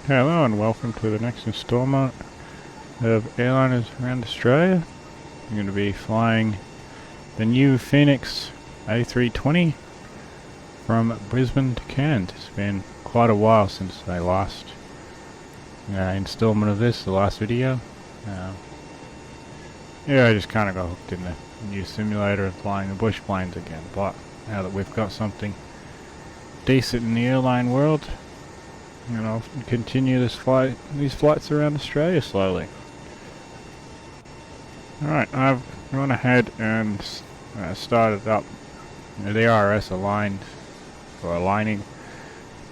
Hello and welcome to the next installment of Airliners around Australia. I'm going to be flying the new Fenix A320 from Brisbane to Cairns. It's been quite a while since the last installment of this, the last video. Yeah, I just kind of got hooked in the new simulator and flying the bush planes again, but now that we've got something decent in the airline world, and I'll continue these flights around Australia slowly. Alright, I've gone ahead and started up the RS aligning.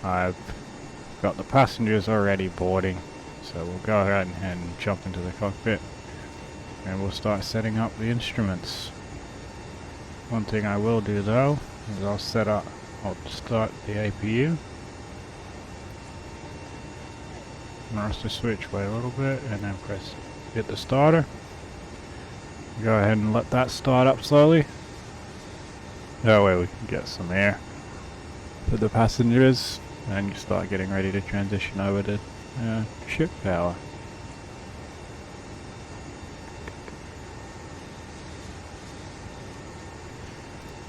I've got the passengers already boarding, so we'll go ahead and jump into the cockpit and we'll start setting up the instruments. One thing I will do though is I'll start the APU. Press the switch, wait a little bit, and then hit the starter. Go ahead and let that start up slowly. That way we can get some air for the passengers, and you start getting ready to transition over to ship power.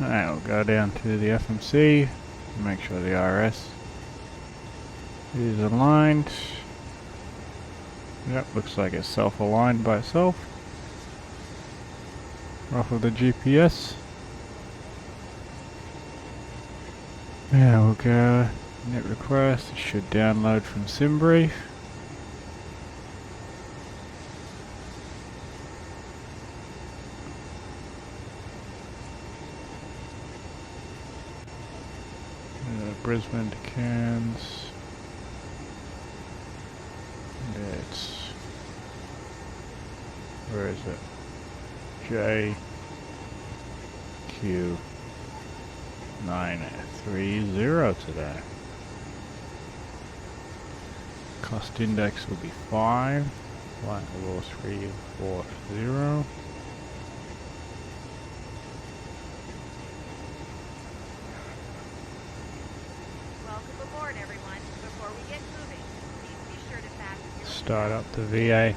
Alright, we'll go down to the FMC, make sure the RS is aligned. Yep, looks like it's self-aligned by itself. Off of the GPS. Yeah, we'll go net request. It should download from SimBrief. Brisbane to Cairns. It's, where is it? JQ930 today. Cost index will be 5. Flight level 340. Start up the VA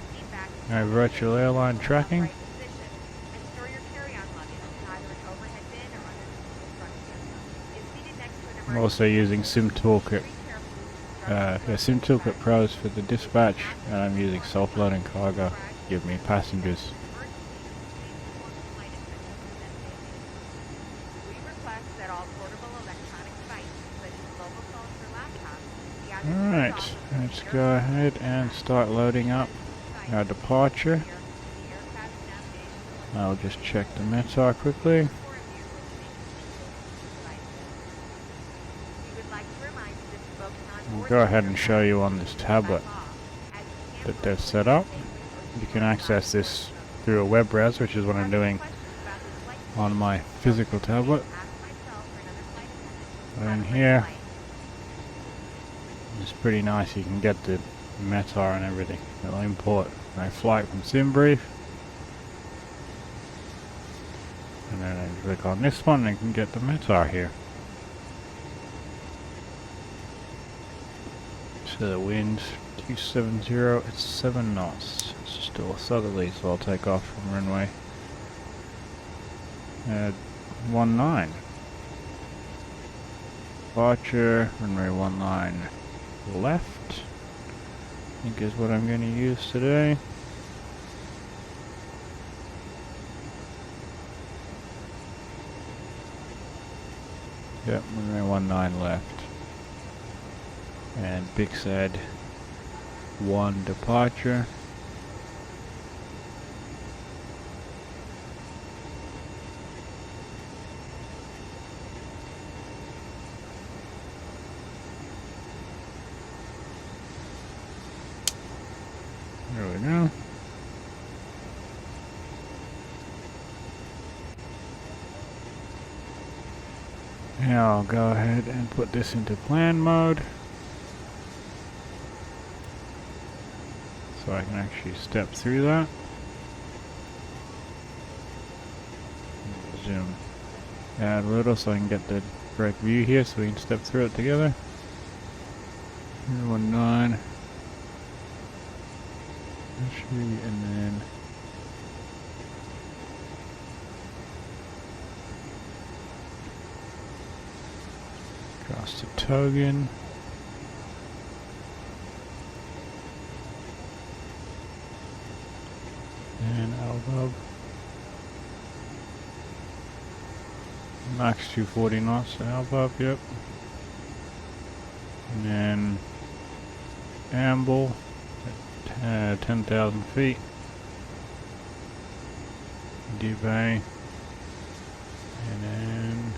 virtual airline tracking. I'm also using SimToolkit SimToolkit Pros for the dispatch, and I'm using self-loading cargo to give me passengers. Alright, let's go ahead and start loading up our departure. I'll just check the METAR quickly. We'll go ahead and show you on this tablet that they've set up. You can access this through a web browser, which is what I'm doing on my physical tablet. And here, it's pretty nice. You can get the METAR and everything. It'll import my flight from SimBrief. And then I click on this one and I can get the METAR here. So the wind's 270, it's 7 knots. It's still southerly, so I'll take off from runway 19. Departure, runway 19 left, I think is what I'm going to use today. Yep, runway 19 left. And Big said 1 departure. There we go. Now I'll go ahead and put this into plan mode, so I can actually step through that. Zoom add a little so I can get the correct view here, so we can step through it together. 19. Actually, and then across to Togan. And Albub. Max 240 knots at Albub, yep. And then Amble at 10,000 feet. D-Bay. And then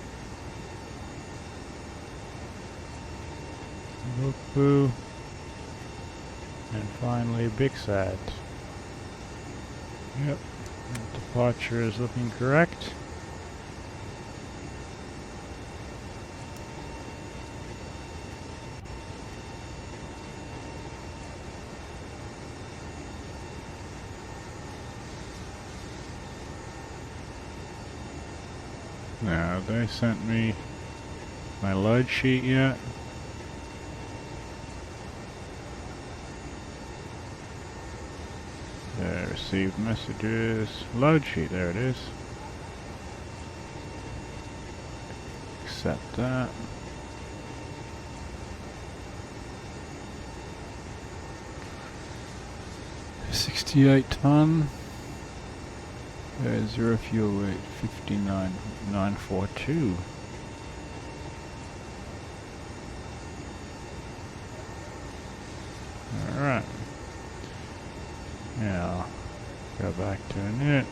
Lukbu. And finally Big Sad. Yep, departure is looking correct. Now, they sent me my load sheet yet? Received messages, load sheet, there it is. Accept that. $68 ton. Zero fuel weight, 59,942. Alright. Now, go back to init.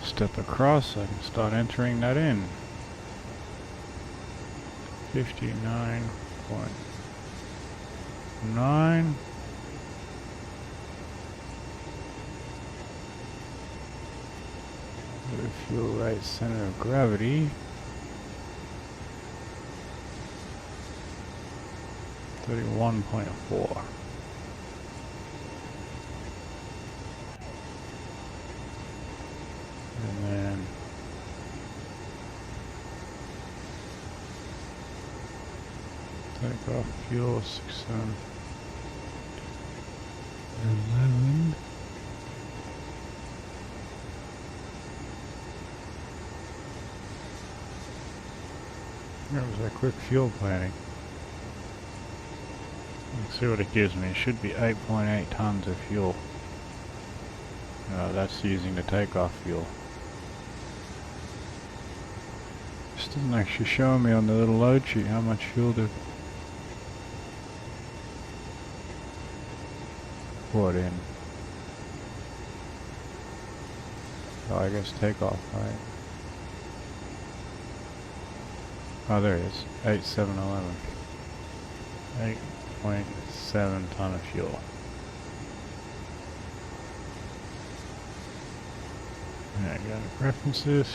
Step across, I can start entering that in. 59.9. Fuel rate, center of gravity. 31.4. And then takeoff fuel 6711. That was that quick fuel planning. Let's see what it gives me. It should be 8.8 tons of fuel. That's using the takeoff fuel. This doesn't actually show me on the little load sheet how much fuel to put in. Oh, I guess takeoff, right? Oh, there it is. 8,711. 8.7 ton of fuel. There you go, preferences.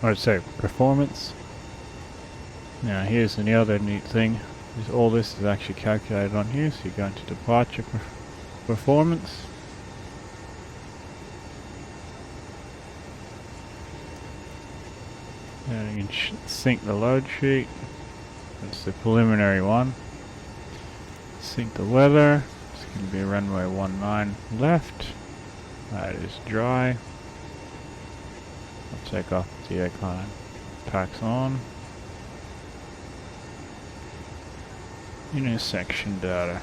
I'd say performance. Now here's the other neat thing. All this is actually calculated on here. So you go into departure performance. And you can sync the load sheet. That's the preliminary one. Sync the weather. It's going to be runway 19 left. That is dry. I'll take off the aircon. Packs on. Intersection data.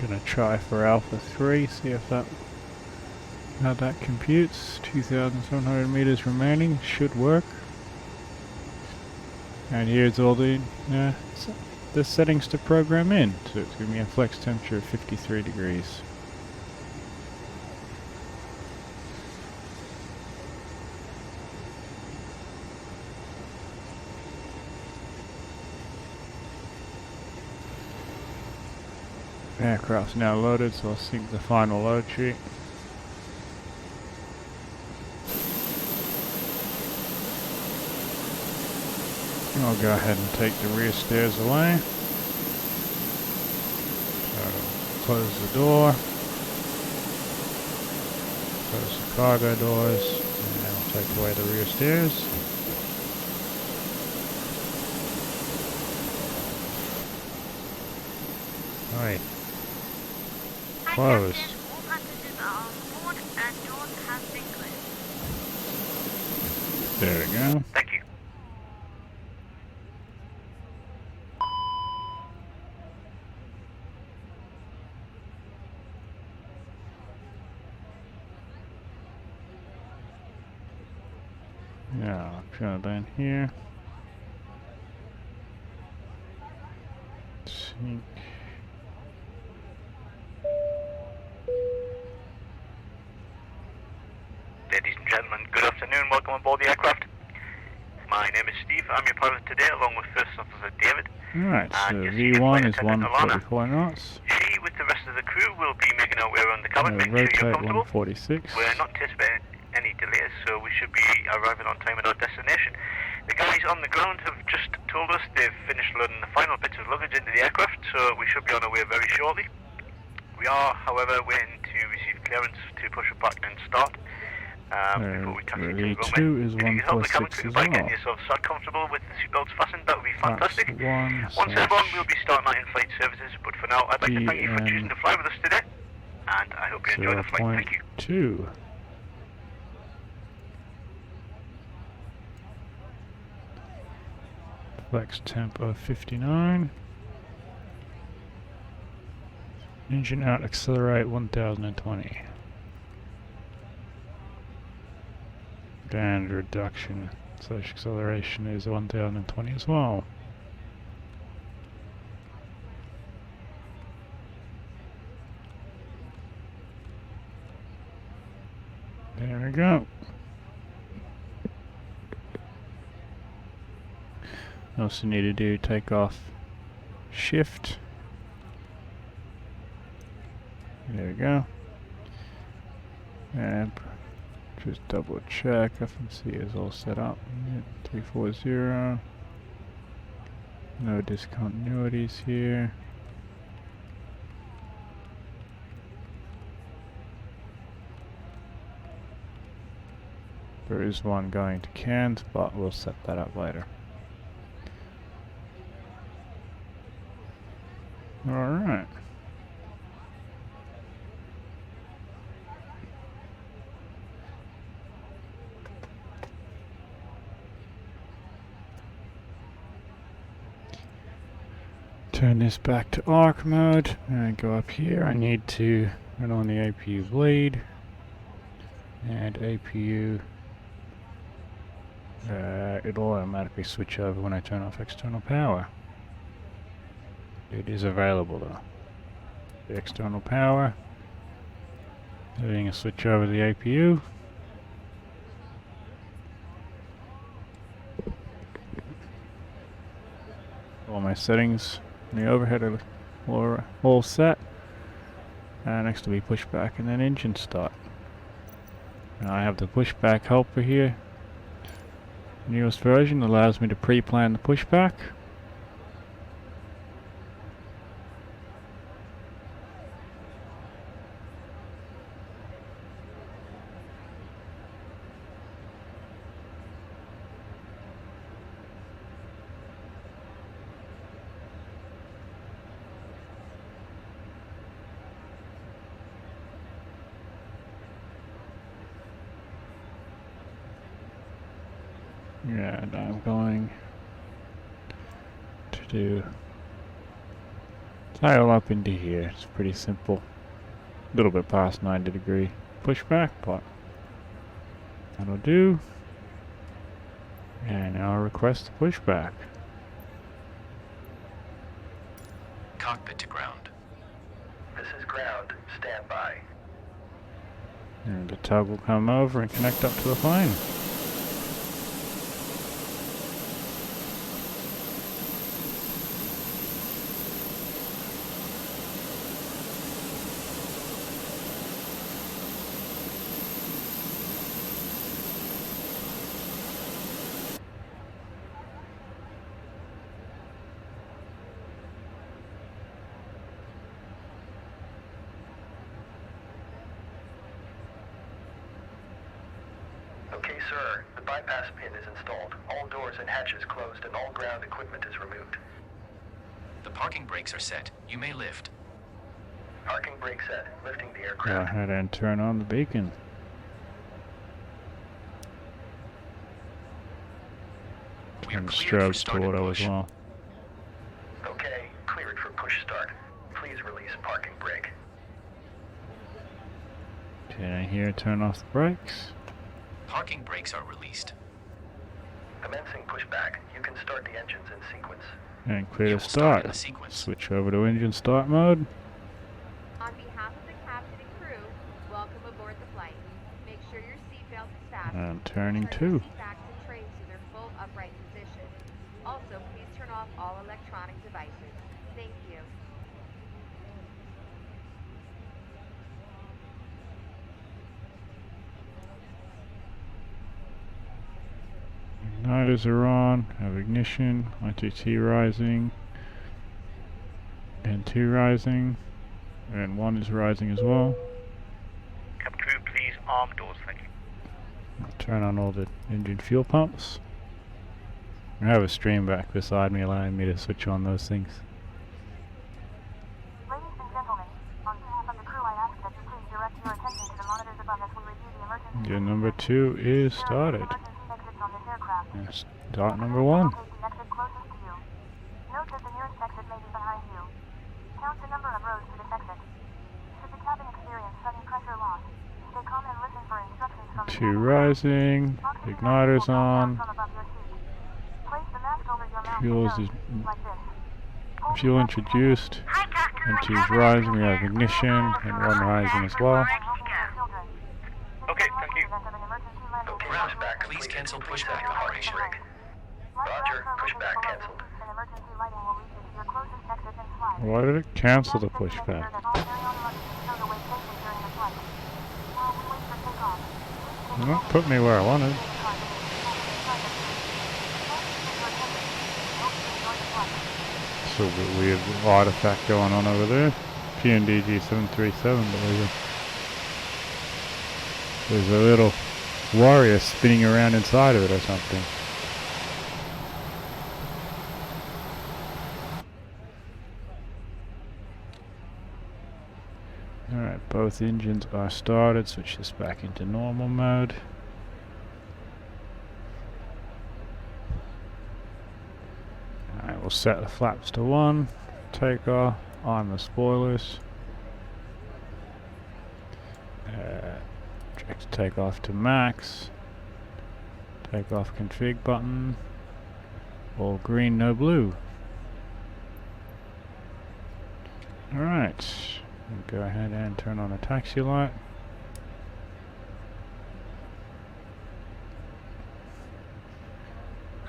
Gonna try for Alpha 3, see if that how that computes. 2,700 meters remaining, should work. And here's all the settings to program in. So it's gonna be a flex temperature of 53 degrees. Aircraft's now loaded, so I'll sync the final load sheet. I'll go ahead and take the rear stairs away. So, close the door. Close the cargo doors. And then I'll take away the rear stairs. Right. Hi, Close. Captain. All passengers are on board and doors have been cleared. There we go. Thank you. Yeah, I'll go down here. Sink. Ladies and gentlemen, good afternoon. Welcome on board the aircraft. My name is Steve. I'm your pilot today, along with First Officer David. Alright, so And your senior V1 flight is attendant, Alana. 144 knots. She, with the rest of the crew, will be making our way around the cabin, making sure you're Rotate comfortable. 146. We're not anticipating any delays, so we should be arriving on time at our destination. The guys on the ground have just told us they've finished loading the final bits of luggage into the aircraft, so we should be on our way very shortly. We are, however, waiting to receive clearance to push it back and start before we taxi to the runway. V2 is If you could help the cabin 146 crew as by well. getting yourself sat comfortable with the seatbelts fastened, that would be fantastic. That's Once airborne, we'll be starting our in-flight services, but for now, I'd like to thank you for choosing to fly with us today, and I hope you enjoy the flight. Thank you. 2. Flex temp of 59. Engine out, accelerate 1020. And reduction / acceleration is 1020 as well. There we go. Also need to do takeoff shift. There we go. And just double check FMC is all set up. 340. No discontinuities here. There is one going to Cairns, but we'll set that up later. Alright. Turn this back to arc mode and go up here. I need to run on the APU bleed and APU. It'll automatically switch over when I turn off external power. It is available though. The external power. Doing a switch over the APU. All my settings in the overhead are all set. Next will be pushback and then engine start. Now I have the pushback helper here. The newest version allows me to pre-plan the pushback. And I'm going to do dial up into here. It's pretty simple. A little bit past 90° pushback, but that'll do. And now I'll request the pushback. Cockpit to ground. This is ground. Stand by. And the tug will come over and connect up to the plane. Okay, sir. The bypass pin is installed. All doors and hatches closed and all ground equipment is removed. The parking brakes are set. You may lift. Parking brake set. Lifting the Go aircraft. ahead and turn on the beacon. We are And cleared for strobe start and auto as push. well. Okay, cleared for push start. Please release parking brake. Can I hear turn off the brakes? Parking brakes are released. Commencing pushback. You can start the engines in sequence. And clear You the will start in start. the sequence. Switch over to engine start mode. On behalf of the captain and crew, welcome aboard the flight. Make sure your seatbelt is fastened. And turning Turn your two. seat backs and trays to their full upright position. Also, please turn off all electronic devices. Thank you. Igniters are on. Have ignition. ITT rising. And 2 rising. And 1 is rising as well. Cabin crew, please arm doors, thank you. I'll turn on all the engine fuel pumps. I have a stream back beside me allowing me to switch on those things. Ladies and gentlemen, on behalf of the crew, I ask that you please direct your attention to the monitors above as we review the emergency. Engine number 2 is started. Emergency exits on this aircraft. And start number 1. Locate the exit closest to you. Note that the nearest exit may be behind you. Count the number of rows to this exit. Should the cabin experience sudden pressure loss, stay calm and listen for instructions from the 2 cabin. rising. Oxygen Igniters mask will drop down on. from above your seat. Place the mask over your mouth Fuel and is nose, like this. Hold fuel the mask in introduced. Hi, Captain. And 2's rising. We have ignition and 1 rising as well. Okay, thank you. Okay, Ground, pushback please completed. cancel Please pushback start your parking operation. brake. Roger, pushback canceled. Why did it cancel the pushback? Well, put me where I wanted. So a weird artifact going on over there. PNDG 737, but there's a little warrior spinning around inside of it or something. Alright, both engines are started. Switch this back into normal mode. Alright, we'll set the flaps to 1. Takeoff. Arm the spoilers. Check to takeoff to max. Takeoff config button. All green, no blue. Alright. Go ahead and turn on the taxi light.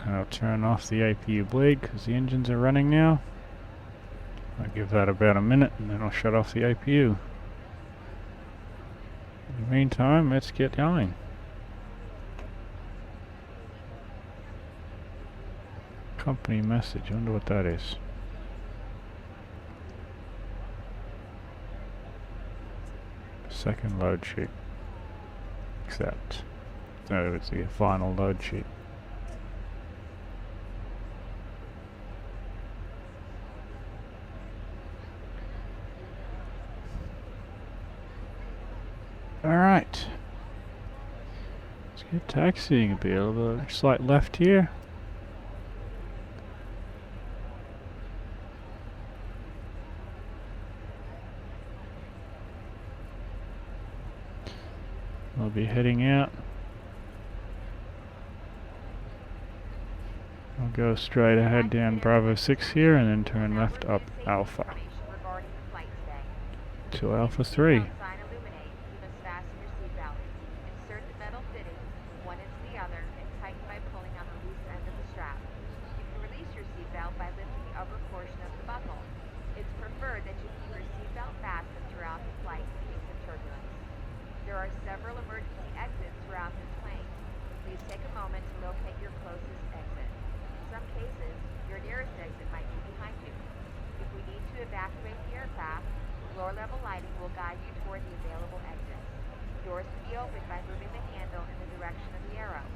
I'll turn off the APU bleed because the engines are running now. I'll give that about a minute and then I'll shut off the APU. In the meantime, let's get going. Company message, I wonder what that is. Second load sheet. Accept. So it's the final load sheet. Alright. Let's get taxiing a bit. A little slight left here. I'll be heading out. I'll go straight ahead down Bravo 6 here and then turn left up Alpha to Alpha 3. There are several emergency exits throughout this plane. Please take a moment to locate your closest exit. In some cases, your nearest exit might be behind you. If we need to evacuate the aircraft, floor-level lighting will guide you toward the available exits. Doors can be opened by moving the handle in the direction of the arrow.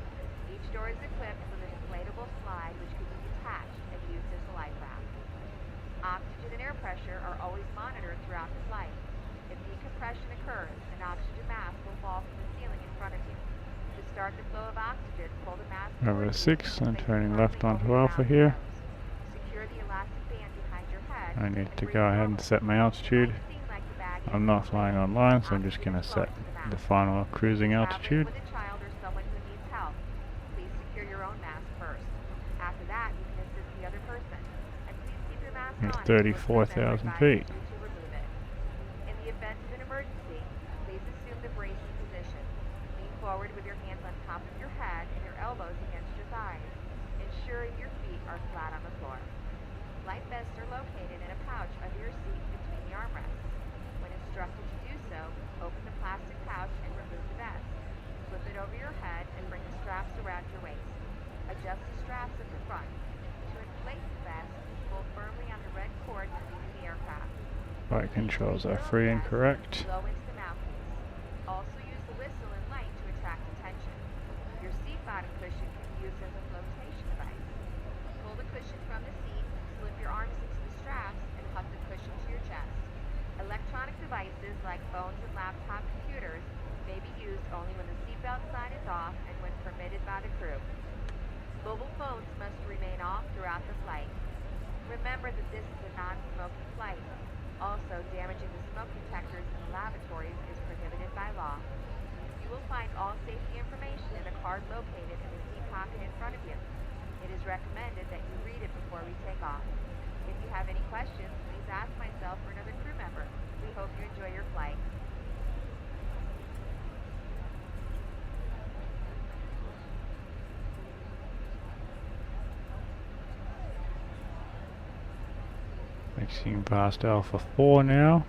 Each door is equipped with an inflatable slide which can be detached and used as a life raft. Oxygen and air pressure are always monitored throughout the flight. compression occurs, an oxygen mask will fall from the ceiling in front of you. To start the flow of oxygen, pull the mask Over towards to you 6 and and place it turning firmly left onto over your Alpha mouth and here. nose. Secure the elastic band behind your head. I need and to breathe go ahead and normally. set my altitude. It might seem like the bag I'm is not flying inflated. online, so I'm just Oxygen going to is set flowing to the the mask. final cruising Traveling altitude. with a child or someone who needs help, please secure your own mask first. After that, you can assist the other person. And please keep your mask It's on until a crew member 34,000 advises feet. you to remove it. In the event of an emergency, please assume the bracing position. Lean forward with your hands on top of your head and your elbows against your thighs, ensuring your feet are flat on the floor. Life vests are located in a pouch under your seat between the armrests. When instructed to do so, open the plastic pouch and remove the vest. Flip it over your head and bring the straps around your waist. Adjust the straps at the front. To inflate the vest, pull firmly on the red cord leading the aircraft. Flight controls are free and correct. Blow into the mouthpiece. Also use the whistle and light to attract attention. Your seat bottom cushion can be used as a flotation device. Pull the cushion from the seat, slip your arms into the straps, and hug the cushion to your chest. Electronic devices like phones and laptop computers may be used only when the seatbelt sign is off and when permitted by the crew. Mobile phones must remain off throughout the flight. Remember that this is a non-smoking flight. Also, damaging the smoke detectors in the lavatories is prohibited by law. You will find all safety information in a card located in the seat pocket in front of you. It is recommended that you read it before we take off. If you have any questions, please ask myself or another crew member. We hope you enjoy your flight. Mixing past Alpha 4 now.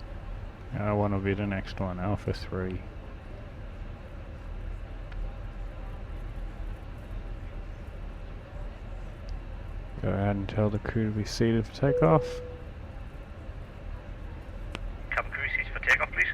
I want to be the next one, Alpha 3. Go ahead and tell the crew to be seated for takeoff. Cabin crew seats for takeoff, please.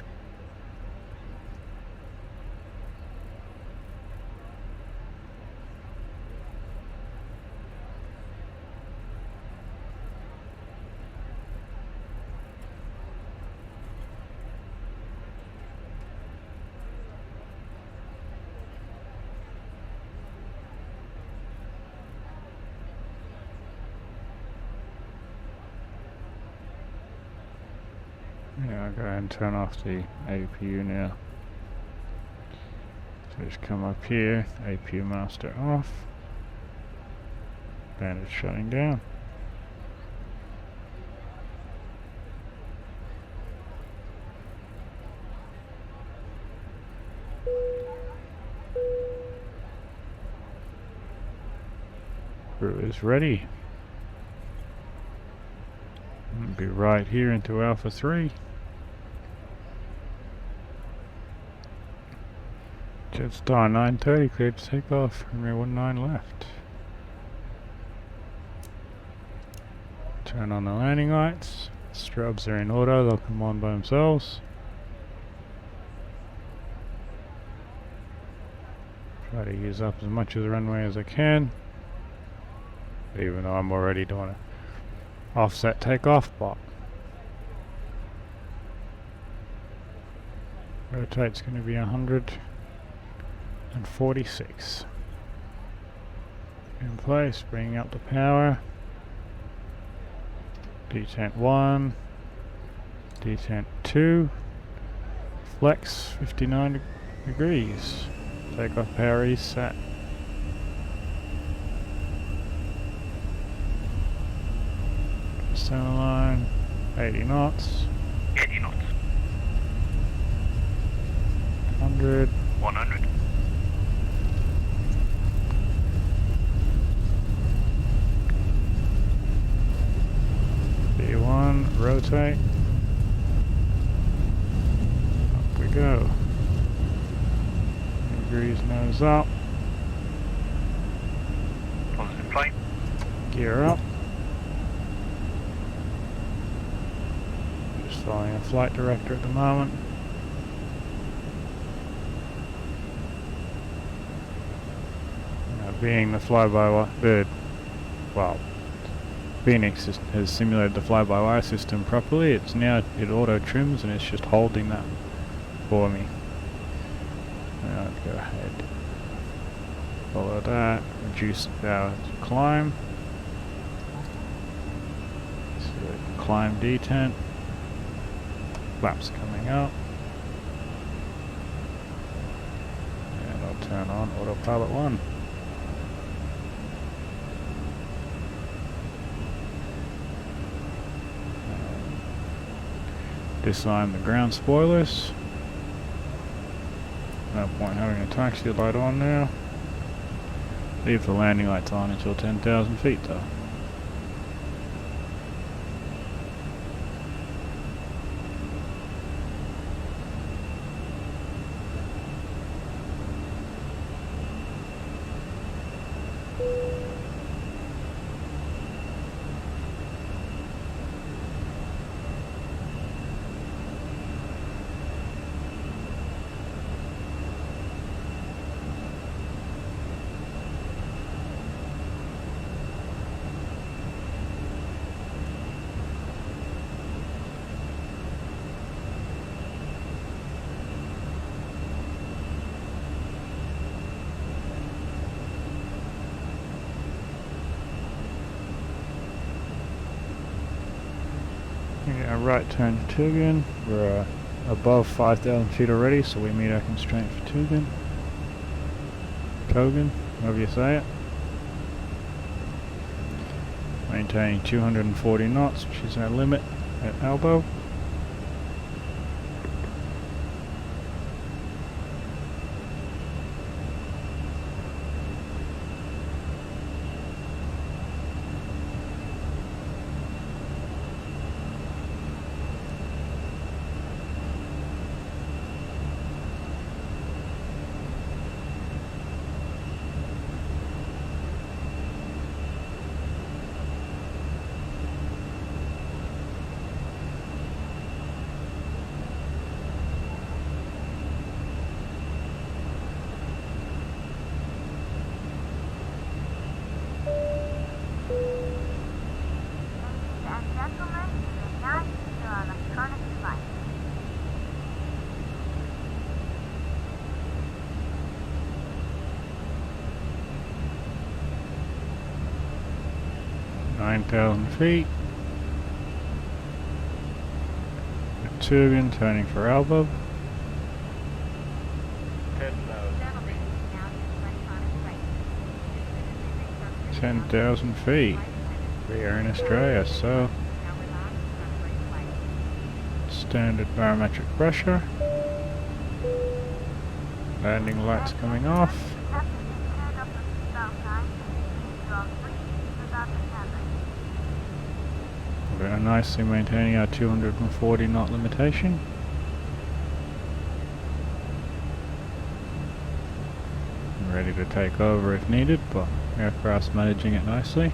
Yeah, I'll go ahead and turn off the APU now. So just come up here, APU master off. Bandage shutting down. Crew is ready. Be right here into Alpha 3. Jetstar 930 cleared to take off. Runway 19 left. Turn on the landing lights. Strobes are in auto, they'll come on by themselves. Try to use up as much of the runway as I can. Even though I'm already doing it. Offset takeoff block. Rotate's going to be 146. In place, bringing up the power. Detent 1, detent 2, flex 59 degrees. Takeoff power is set. Center line, 80 knots. 80 knots. 100. 100. B1, rotate. Up we go. Degrees nose up. Positive flight. Gear up. Just following a flight director at the moment. Being the fly-by-wire, Fenix has simulated the fly-by-wire system properly. It's now, it auto trims and it's just holding that for me. Now go ahead. Follow that. Reduce our climb. So climb detent. Flaps coming up. And I'll turn on autopilot 1. Disarm the ground spoilers. No point having a taxi light on now. Leave the landing lights on until 10,000 feet though. Yeah, right turn to Tugan. We're above 5,000 feet already, so we meet our constraint for Tugan. Kogan, however you say it. Maintaining 240 knots, which is our limit at elbow. Gentlemen, good night. Your electronic device. $9,000 feet. Tugan turning for elbow. Gentlemen, now use electronic devices. 10,000 feet. We are in Australia, so standard barometric pressure. Landing lights coming off. We're nicely maintaining our 240 knot limitation. Ready to take over if needed, but aircraft's managing it nicely.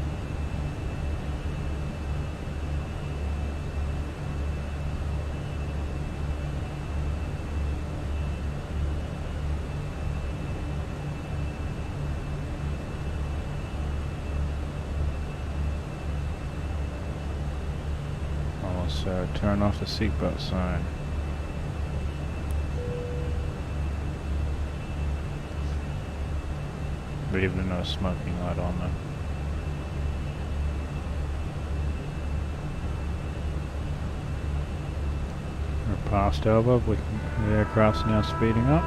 So turn off the seatbelt sign. Leave the no smoking light on though. We're past elbow, the aircraft's now speeding up.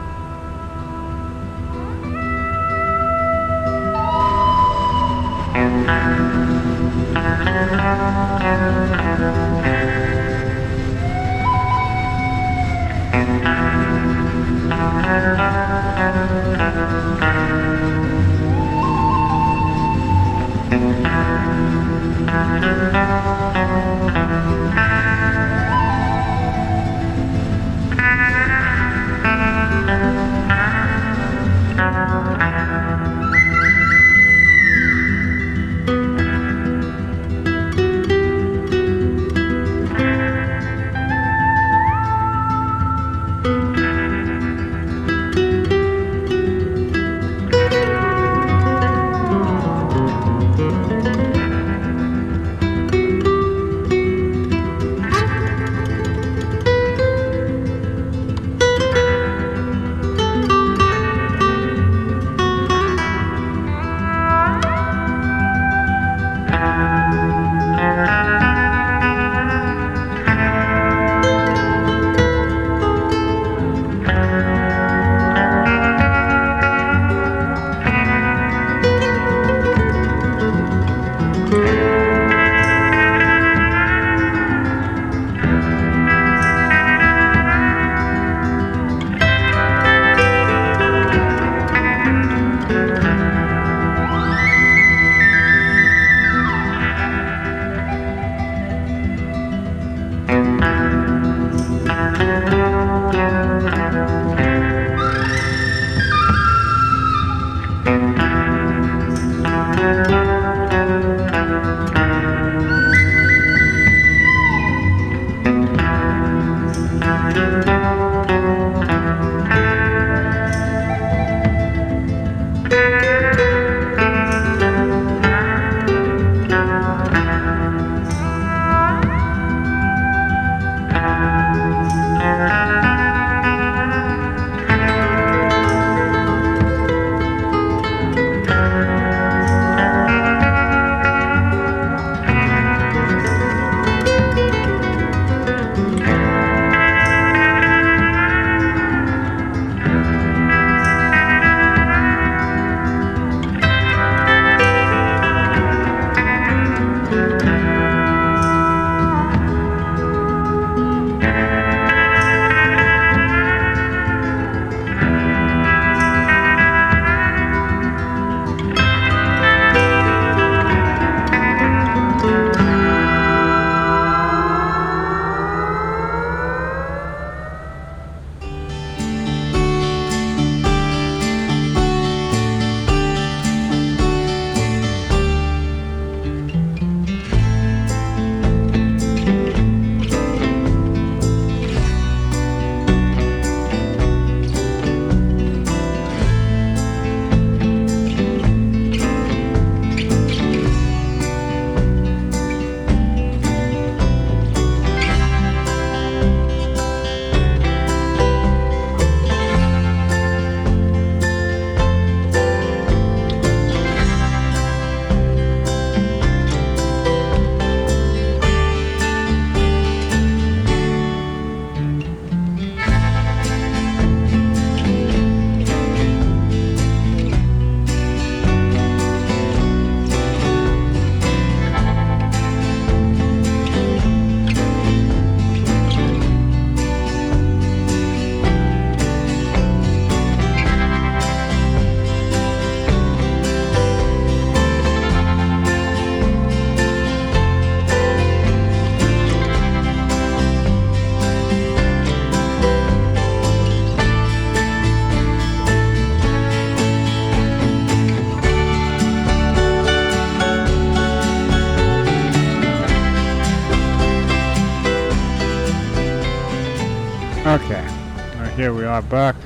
here we are back.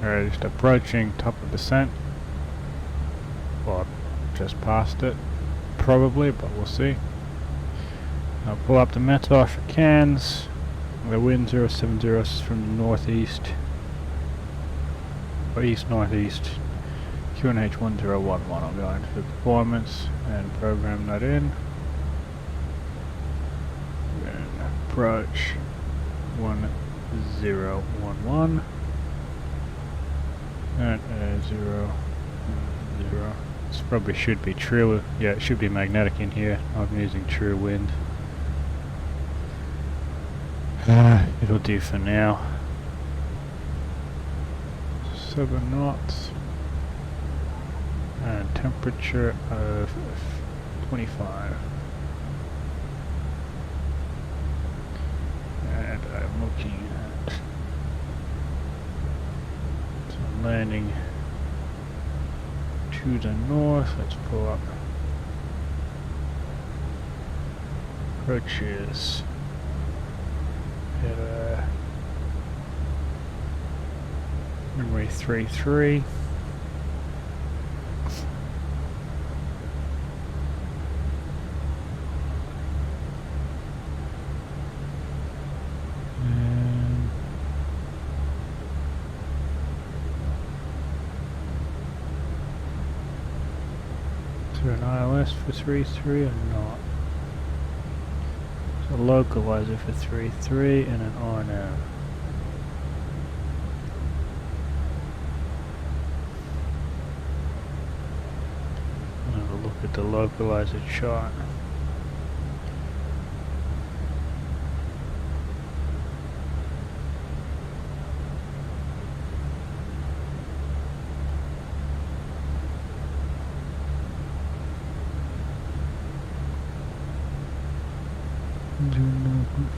We're just approaching top of descent. Or just past it, probably, but we'll see. I'll pull up the METAR for Cairns. The wind 070 from the northeast. Or east-northeast. QNH 1011. I'll go into the performance and program that in. And approach 1011. And 0, 0. This probably should be true. Yeah, it should be magnetic in here. I'm using true wind. It'll do for now. 7 knots. And temperature of 25. And I'm looking at some landing to the north. Let's pull up approaches at runway 33. An ILS for 33 or not? It's a localizer for 33 and an RNAV. I'll have a look at the localizer chart.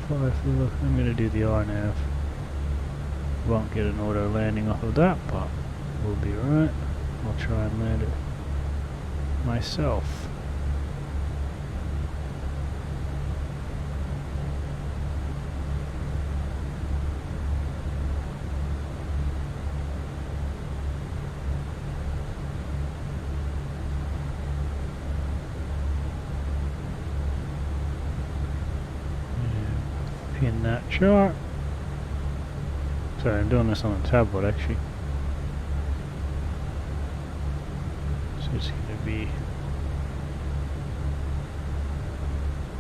I'm going to do the RNAV. Won't get an auto landing off of that, but we'll be right. I'll try and land it myself. Pin that chart. Sorry, I'm doing this on a tablet actually. So it's going to be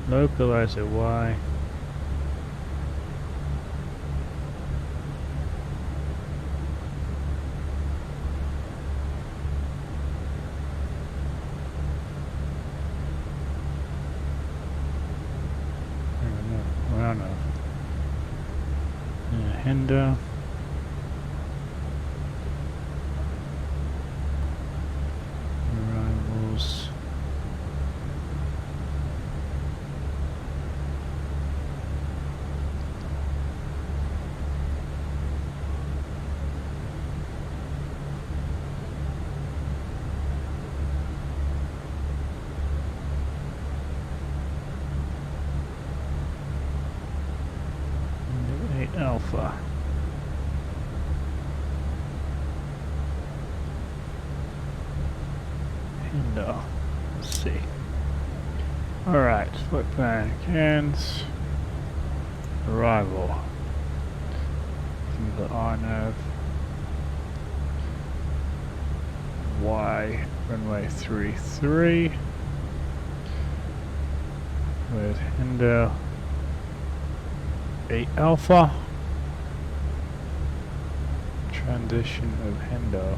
localizer Y. Hendo. Arrivals. Alpha. And let's see. Alright, split plan Cairns. Arrival. Through the RNAV. Y, runway 33. With Hendo 8 Alpha. Transition of Hendo.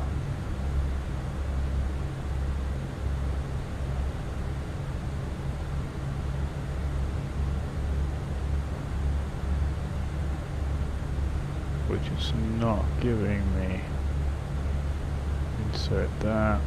Which is not giving me. Insert that.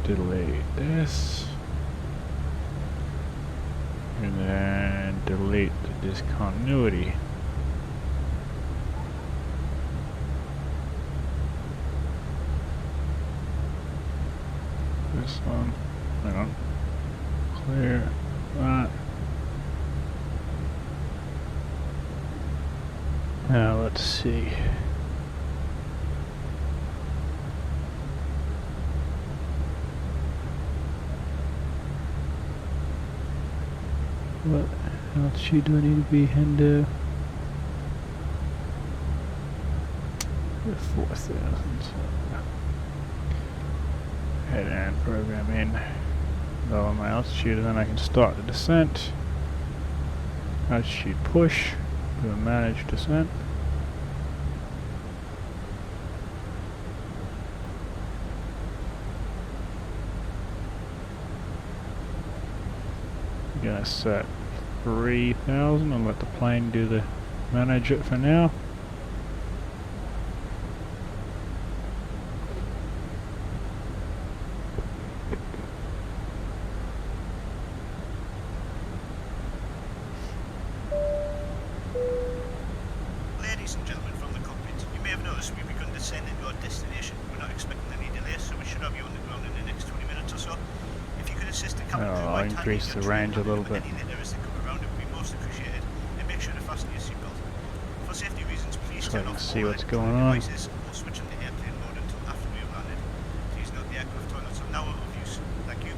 Delete this, and then delete the discontinuity. this one. Hang on. Clear that. Now let's see. What altitude do I need to be into? 4,000. Head and program in. Lower my altitude, and then I can start the descent. Altitude push. Do a manage descent. I'm gonna set 3,000 and let the plane do the manage it for now. Ladies and gentlemen from the cockpit, you may have noticed we've begun descending to our destination. We're not expecting any delays, so we should have you on the ground in the next 20 minutes or so. If you could assist the captain I'll increase the range a little bit. any letters that come around, it would be most appreciated. And make sure to fasten your seatbelt. For safety reasons, please So I turn can off see all what's electronic going on. devices or switch on the airplane mode until after we have landed. Please note the aircraft toilets are now out of use. Thank you.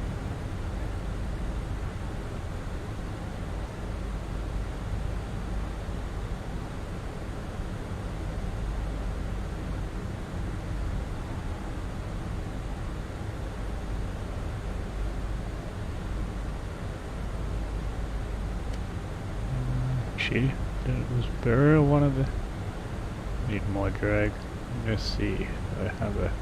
Actually, that was better. One of the need more drag. Let's see. I have a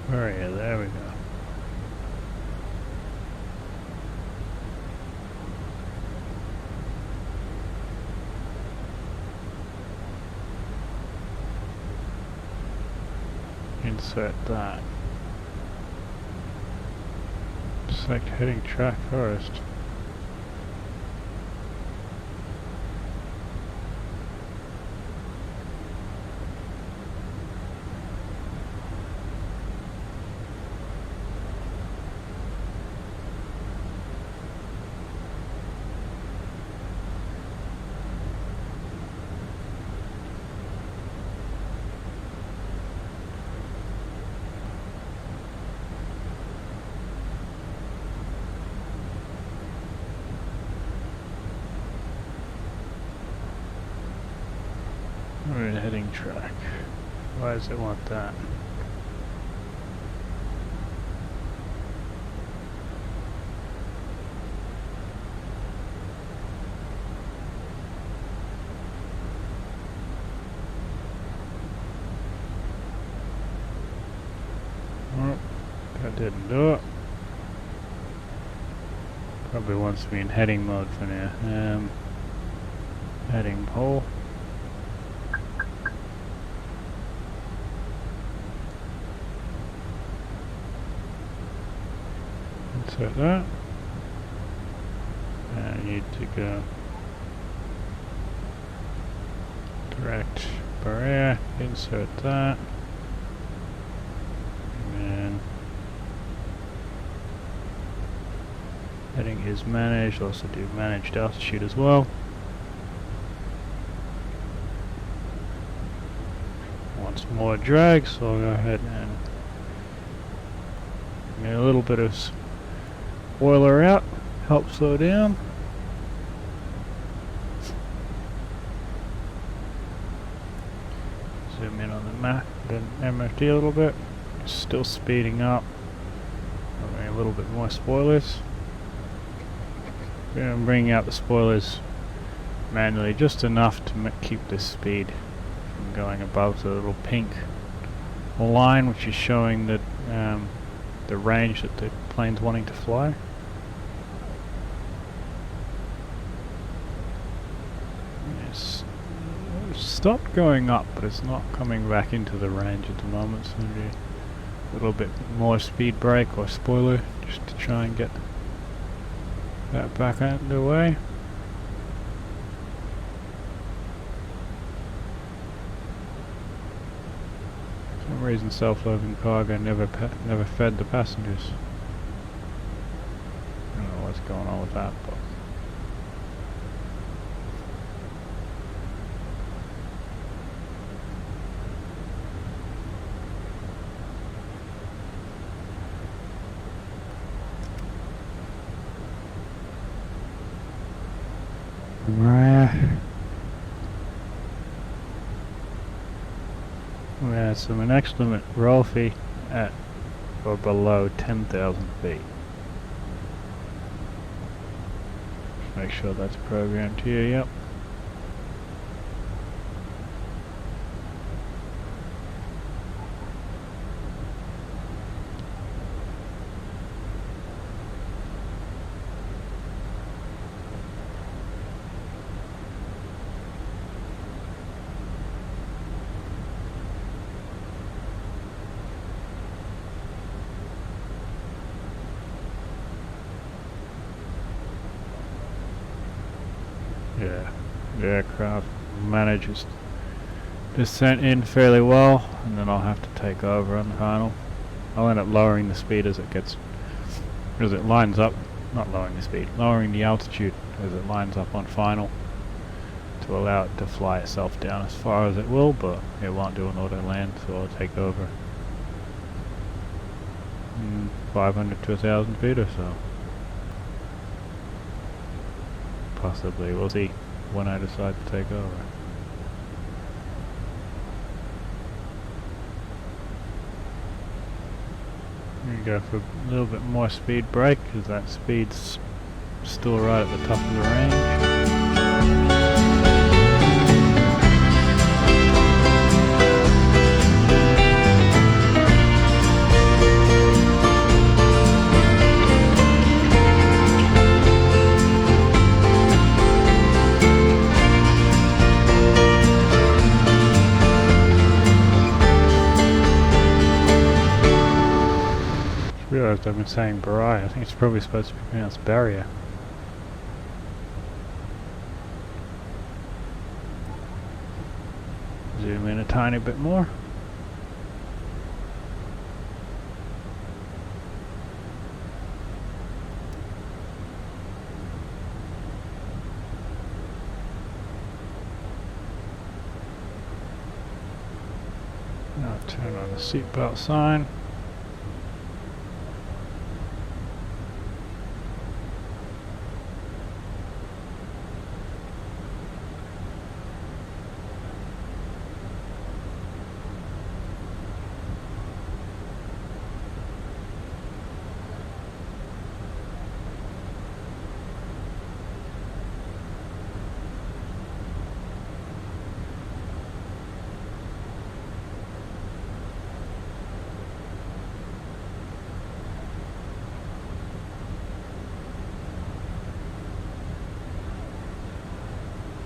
where are you? There we go. Insert that. Select heading track first. We're in heading track. Why does it want that? Oh, that didn't do it. Probably wants me in heading mode for now. Heading pole. Insert that. And I need to go direct barrier, insert that. And then heading is managed, also do managed altitude as well. Wants more drag, so I'll go ahead and get a little bit of spoiler out, help slow down. Zoom in on the map, then MFD a little bit. Still speeding up. A little bit more spoilers. I'm bringing out the spoilers manually, just enough to keep the speed from going above the little pink line, which is showing that the range that the plane's wanting to fly. It's stopped going up, but it's not coming back into the range at the moment, so maybe a little bit more speed brake or spoiler just to try and get that back underway. For some reason self-loading cargo never fed the passengers. I don't know what's going on with that, but yeah, so my next limit roll fee at or below 10,000 feet. Make sure that's programmed here, yep. Yeah, the aircraft manages descent in fairly well, and then I'll have to take over on the final. I'll end up lowering the speed as it lines up, not lowering the speed, lowering the altitude as it lines up on final to allow it to fly itself down as far as it will, but it won't do an auto land, so I'll take over 500 to 1,000 feet or so. Possibly, we'll see when I decide to take over. I'm going to go for a little bit more speed brake because that speed's still right at the top of the range. I've been saying Barai. I think it's probably supposed to be pronounced barrier. Zoom in a tiny bit more. Now turn on the seatbelt sign.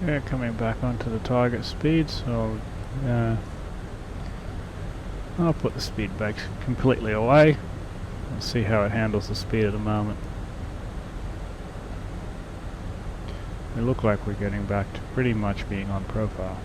Yeah, coming back onto the target speed, so I'll put the speed brakes completely away and see how it handles the speed at the moment. It looks like we're getting back to pretty much being on profile.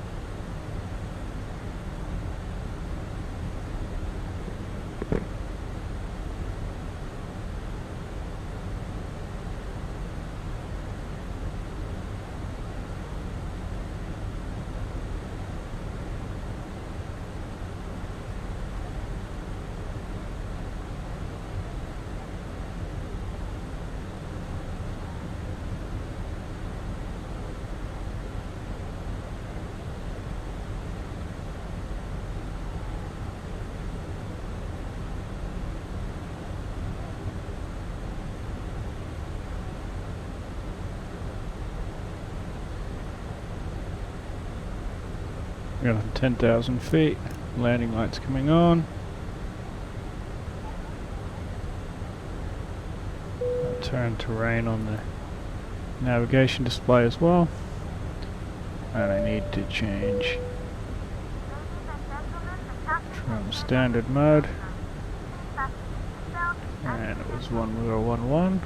We're on 10,000 feet, landing lights coming on. turn terrain on the navigation display as well. And I need to change from standard mode. And it was 1011.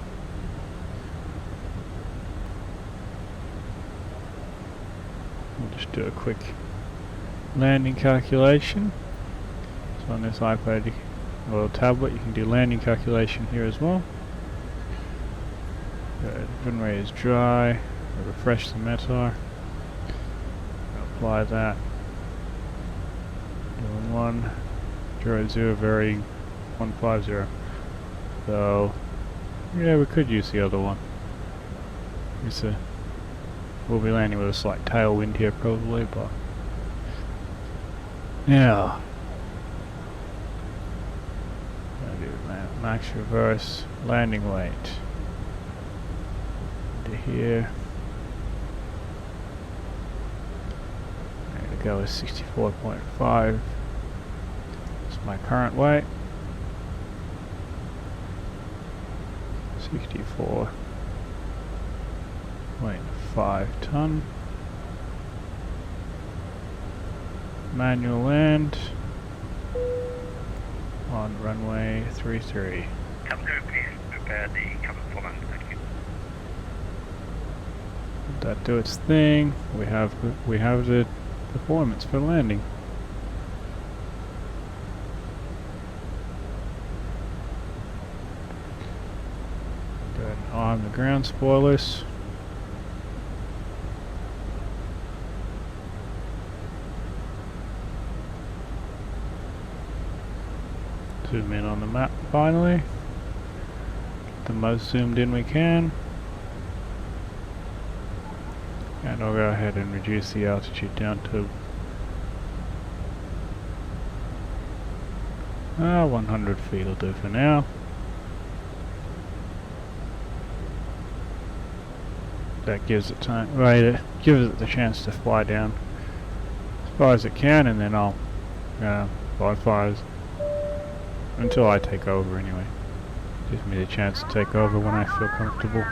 We'll just do a quick landing calculation. So on this iPad or tablet you can do landing calculation here as well. Good. Runway is dry. I'll refresh the METAR. Apply that. Doing 100 varying 150. So yeah, we could use the other one. We'll be landing with a slight tailwind here probably, but yeah. Max reverse landing weight to here. There to go is 64.5. That's my current weight. 64.5 ton. Manual land on runway 33. Cabin crew, please prepare the cabin for land. Thank you. Let that do its thing. We have the performance for landing. Go ahead and arm the ground spoilers. Zoom in on the map finally. Get the most zoomed in we can. And I'll go ahead and reduce the altitude down to 100 feet will do for now. That gives it time, right, it gives it the chance to fly down as far as it can, and then I'll fly fires until I take over anyway. Gives me the chance to take over when I feel comfortable.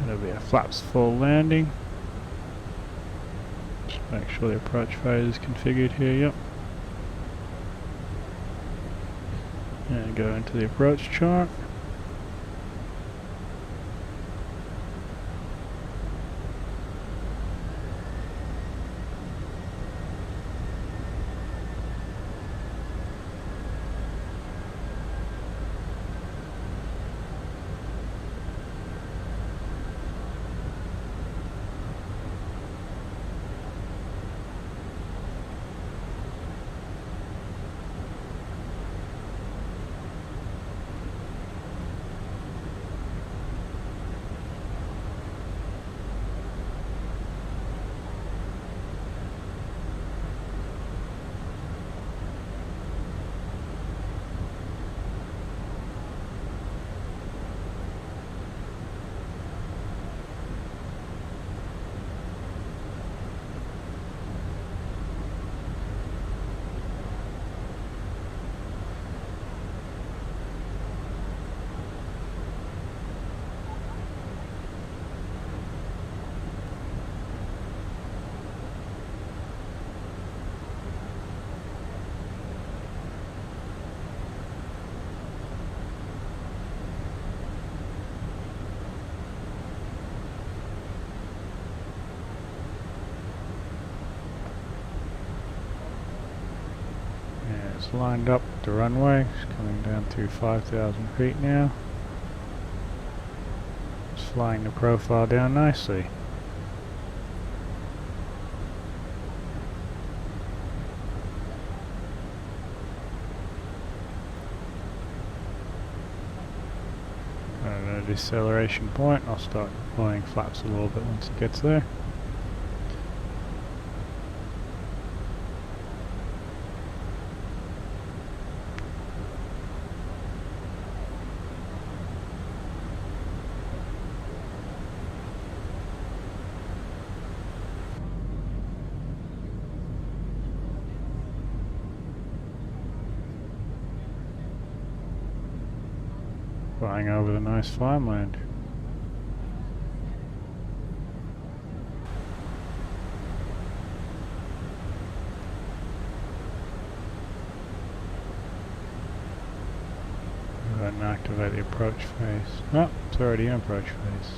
Gonna be a flaps full landing. Just make sure the approach phase is configured here, yep. And go into the approach chart. It's lined up with the runway. It's coming down through 5,000 feet now. It's flying the profile down nicely. At a deceleration point, I'll start deploying flaps a little bit once it gets there. Flying over the nice farmland. Go ahead and activate the approach phase. Oh, it's already in approach phase.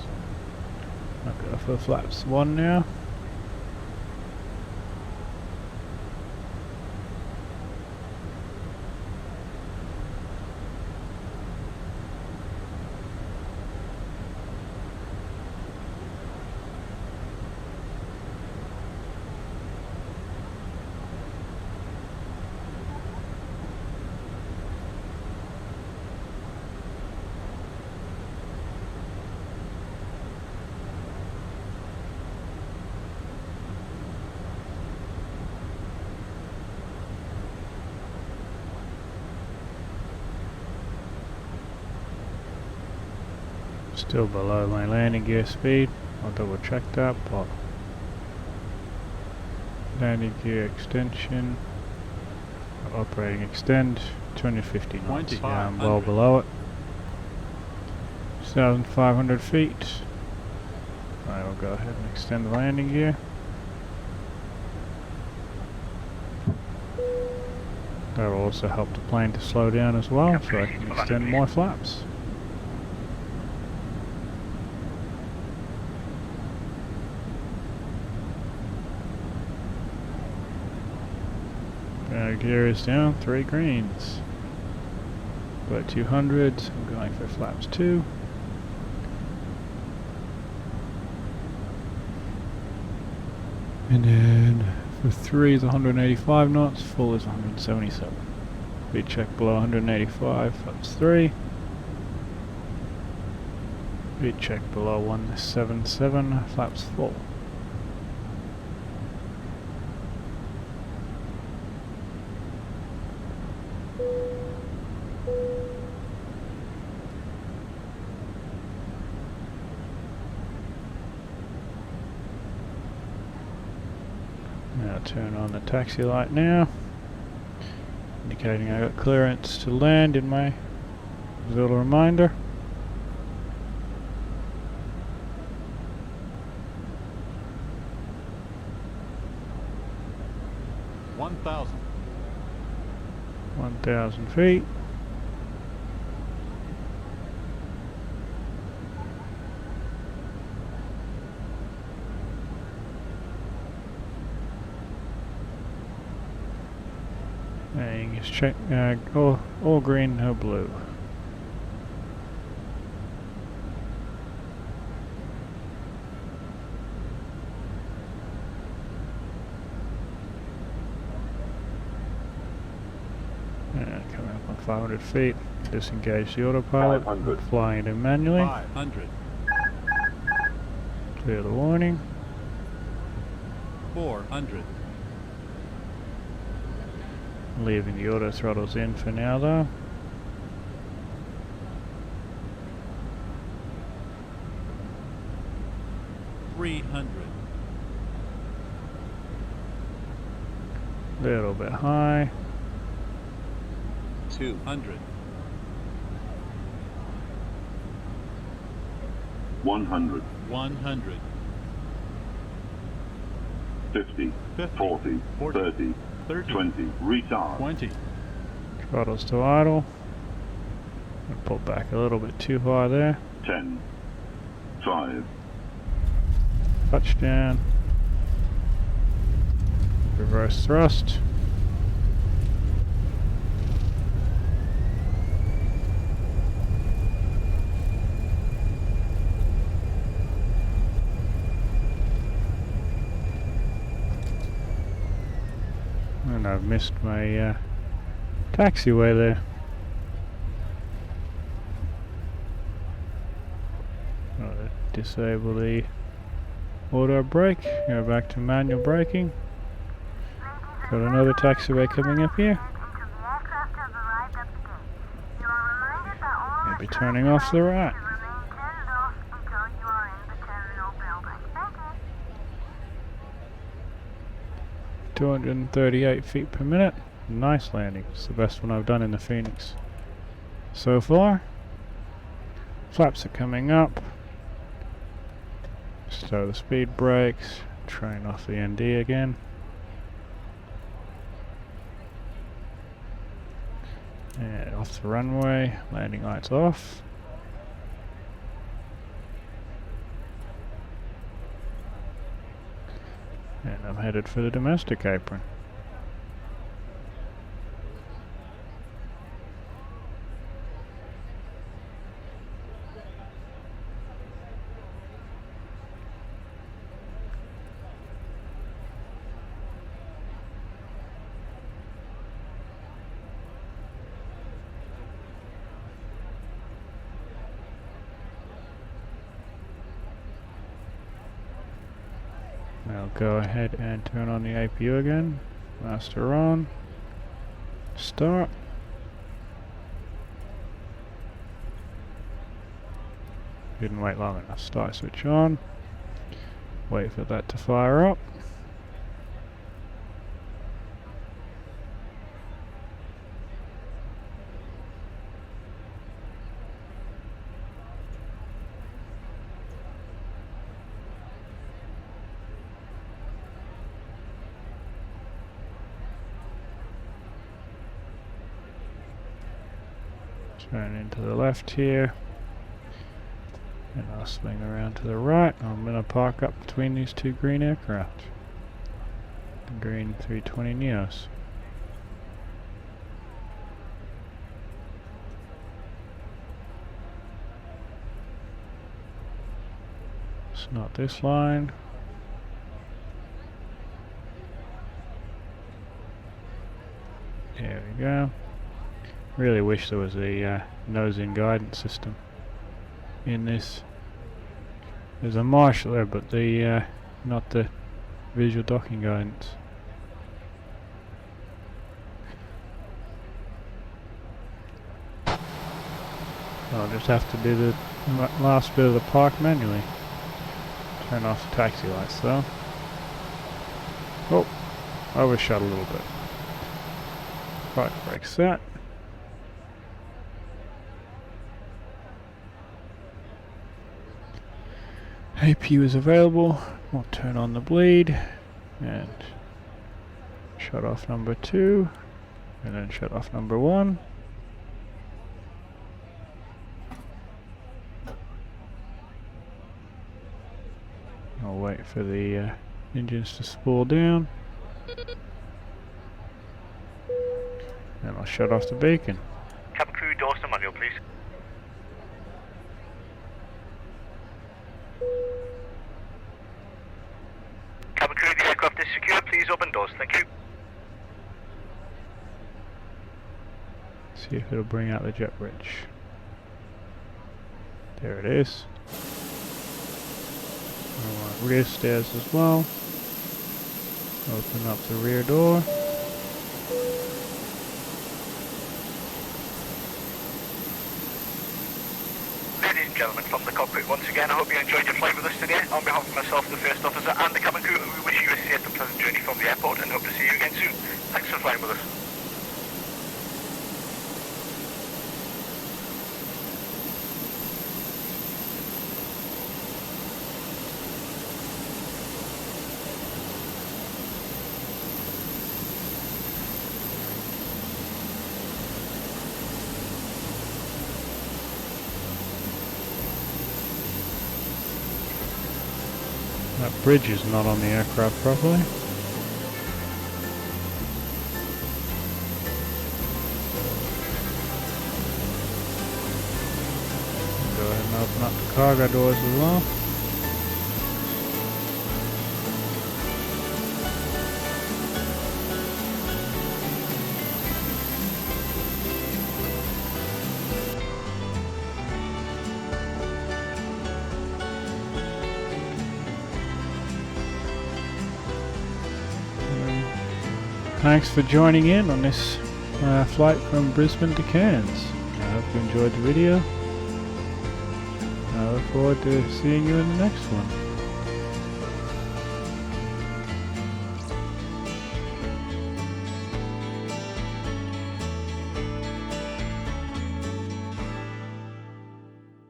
I'll go for flaps 1 now. Still below my landing gear speed. I'll double check that, but landing gear extension, operating extend, 250 knots. Yeah, I'm well below it. 6,500 feet. I will go ahead and extend the landing gear. That will also help the plane to slow down as well, so I can extend more flaps. Gear is down, 3 greens. But 200s, I'm going for flaps 2. And then for 3 is 185 knots, full is 177. Speed check below 185, flaps 3. Speed check below 177, flaps 4. Now turn on the taxi light now, indicating I got clearance to land in my little reminder. $1,000. 1,000 feet. And just check, all green, no blue. Coming up on 500 feet, disengage the autopilot, flying it in manually. 500. Clear the warning. 400. Leaving the auto throttles in for now though. $300. Little bit high. 200. 100. 100. 50. 50. 40. 30. 30. 20. Retard. 20. Throttles to idle. I pulled back a little bit too high there. 10. 5. Touchdown. Reverse thrust. And I've missed my taxiway there. I'll disable the auto brake, go back to manual braking. Got another taxiway coming up here. Maybe turning off the right. 238 feet per minute. Nice landing. It's the best one I've done in the Phoenix so far. Flaps are coming up. Stow the speed brakes. Train off the ND again. And off the runway. Landing lights off. And I'm headed for the domestic apron. I'll go ahead and turn on the APU again. Master on. Start. Didn't wait long enough. Start switch on. Wait for that to fire up. Turn into the left here, and I'll swing around to the right. I'm going to park up between these two green aircraft, the green 320 Neos. It's not this line. There we go. Really wish there was a nose-in guidance system in this. There's a marshal there, but the not the visual docking guidance. I'll just have to do the last bit of the park manually. Turn off the taxi lights though. Oh, overshot a little bit. Right, brake set. APU is available. We'll turn on the bleed and shut off number 2 and then shut off number 1. I'll wait for the engines to spool down and I'll shut off the beacon. Cabin crew, doors to manual, please. Cabin crew, the aircraft is secure. Please open doors. Thank you. See if it'll bring out the jet bridge. There it is. I want rear stairs as well. Open up the rear door. Ladies and gentlemen, from the cockpit once again, I hope you enjoyed your flight with us today. On behalf of myself, the first officer, and the cabin crew, we wish you a safe and pleasant journey from the airport and hope to see you again soon. Thanks for flying with us. That bridge is not on the aircraft properly. Go ahead and open up the cargo doors as well. Thanks for joining in on this flight from Brisbane to Cairns. I hope you enjoyed the video. I look forward to seeing you in the next one.